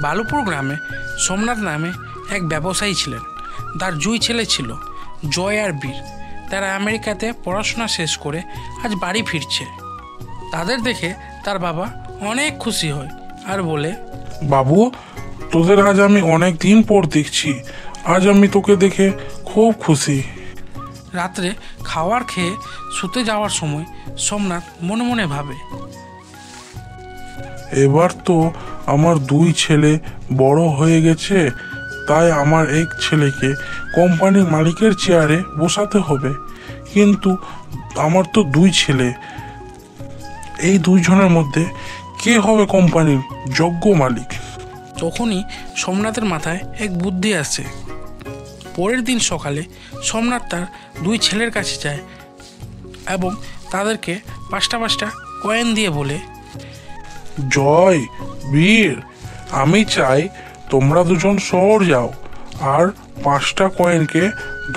বালুপুর গ্রামে সোমনাথ নামে এক ব্যবসায়ী ছিলেন। তার দুই ছেলে ছিল, জয় আর বীর। তারা আমেরিকাতে পড়াশোনা শেষ করে আজ বাড়ি ফিরছে। তাদের দেখে তার বাবা অনেক খুশি হয় আর বলে, বাবু, তোদের আজ আমি অনেক দিন পর দেখছি। আজ আমি তোকে দেখে খুব খুশি। রাত্রে খাওয়ার খেয়ে শুতে যাওয়ার সময় সোমনাথ মনে মনে ভাবে, এবার তো আমার দুই ছেলে বড় হয়ে গেছে, তাই আমার এক ছেলেকে কোম্পানির মালিকের চেয়ারে বসাতে হবে। কিন্তু আমার তো দুই ছেলে, এই দুইজনের মধ্যে কে হবে কোম্পানির যোগ্য মালিক? তখনই সোমনাথের মাথায় এক বুদ্ধি আসে। পরের দিন সকালে সোমনাথ তার দুই ছেলের কাছে যায় এবং তাদেরকে পাঁচটা পাঁচটা কয়েন দিয়ে বলে, জয়, বীর, আমি চাই তোমরা দুজন শহর যাও আর 5টা কয়েনকে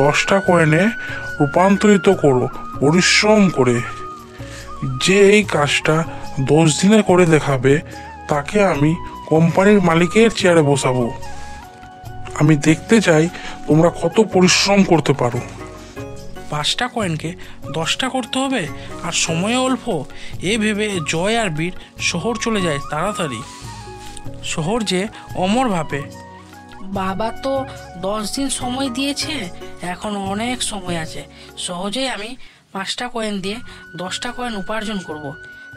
10টা কয়েনে রূপান্তরিত করো পরিশ্রম করে। যে এই কাজটা 10 দিনে করে দেখাবে তাকে আমি কোম্পানির মালিকের চেয়ারে বসাবো। আমি দেখতে চাই তোমরা কত পরিশ্রম করতে পারো। 5টা কয়েনকে 10টা করতে হবে আর সময় অল্প, এ ভেবে জয় আর বীর শহর চলে যায় তাড়াতাড়ি। শহর যে অমর ভাবে, বাবা তো 10 দিন সময় দিয়েছে, এখন অনেক সময় আছে। সহজেই আমি 5টা কয়েন দিয়ে 10টা কয়েন উপার্জন করব।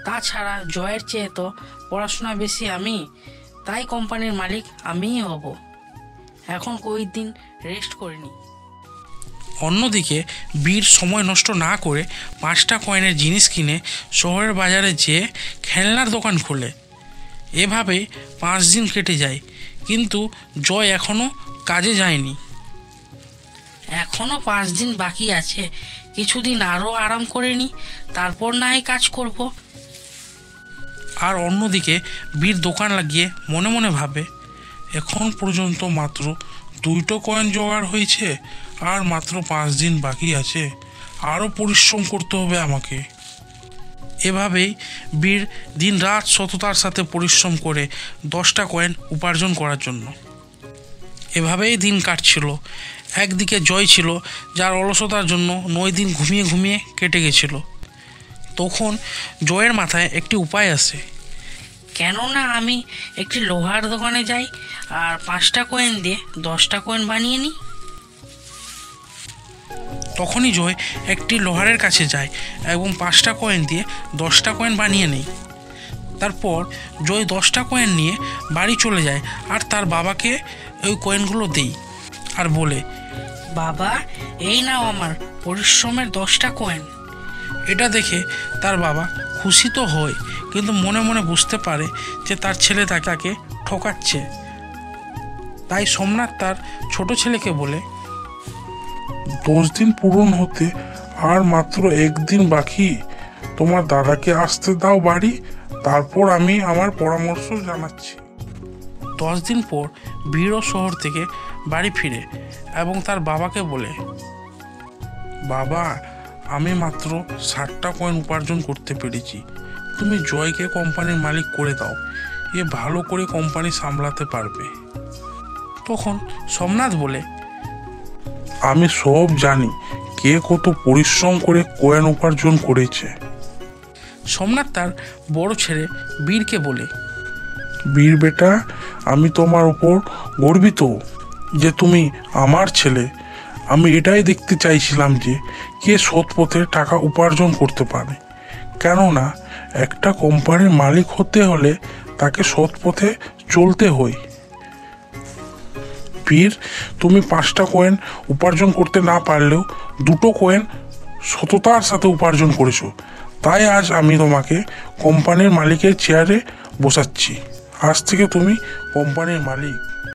তাছাড়া জয়ের চেয়ে তো পড়াশোনা বেশি আমি, তাই কোম্পানির মালিক আমিই হব। এখন কয়েকদিন রেস্ট করিনি। অন্যদিকে বীর সময় নষ্ট না করে 5টা কয়েনের জিনিস কিনে শহরের বাজারে যেয়ে খেলনার দোকান খোলে। এভাবে 5 দিন কেটে যায়, কিন্তু জয় এখনও কাজে যায়নি। এখনো 5 দিন বাকি আছে, কিছুদিন আরও আরাম করে নি, তারপর না হয় কাজ করব। আর অন্যদিকে বীর দোকান লাগিয়ে মনে মনে ভাবে, এখন পর্যন্ত মাত্র 2টো কয়েন জোগাড় হয়েছে আর মাত্র 5 দিন বাকি আছে, আরও পরিশ্রম করতে হবে আমাকে। এভাবেই বীর দিন রাত সততার সাথে পরিশ্রম করে 10টা কয়েন উপার্জন করার জন্য। এভাবেই দিন কাটছিল। একদিকে জয় ছিল, যার অলসতার জন্য 9 দিন ঘুমিয়ে ঘুমিয়ে কেটে গেছিল। তখন জয়ের মাথায় একটি উপায় আসে। কেননা আমি একটি লোহার দোকানে যাই আর 5টা কয়েন দিয়ে 10টা কয়েন বানিয়ে নিই। তখনই জয় একটি লোহারের কাছে যায় এবং 5টা কয়েন দিয়ে 10টা কয়েন বানিয়ে নেয়। তারপর জয় 10টা কয়েন নিয়ে বাড়ি চলে যায় আর তার বাবাকে ওই কয়েনগুলো দেয় আর বলে, বাবা, এই নাও আমার পরিশ্রমের 10টা কয়েন। এটা দেখে তার বাবা খুশি তো হয়, কিন্তু মনে মনে বুঝতে পারে যে তার ছেলে তাকে ঠকাচ্ছে। তাই সোমনাথ তার ছোট ছেলেকে বলে, 10 দিন পূরণ হতে আর মাত্র 1 দিন বাকি। তোমার দাদাকে আসতে দাও বাড়ি, তারপর আমি আমার পরামর্শ জানাচ্ছি। 10 দিন পর বীরও শহর থেকে বাড়ি ফিরে এবং তার বাবাকে বলে, বাবা, আমি মাত্র 60টা কয়েন উপার্জন করতে পেরেছি। তুমি জয়কে কোম্পানির মালিক করে দাও, এ ভালো করে কোম্পানি সামলাতে পারবে। তখন সোমনাথ বলে, আমি সব জানি কে কত পরিশ্রম করে কয়েন উপার্জন করেছে। সোমনাথ তার বড় ছেলে বীরকে বলে, বীর বেটা, আমি তোমার উপর গর্বিত যে তুমি আমার ছেলে। আমি এটাই দেখতে চাইছিলাম যে কে সৎ পথে টাকা উপার্জন করতে পারে। কেননা একটা কোম্পানির মালিক হতে হলে তাকে সৎ পথে চলতে হয়। বীর, তুমি 5টা কয়েন উপার্জন করতে না পারলেও 2টো কয়েন সততার সাথে উপার্জন করেছো, তাই আজ আমি তোমাকে কোম্পানির মালিকের চেয়ারে বসাচ্ছি। আজ থেকে তুমি কোম্পানির মালিক।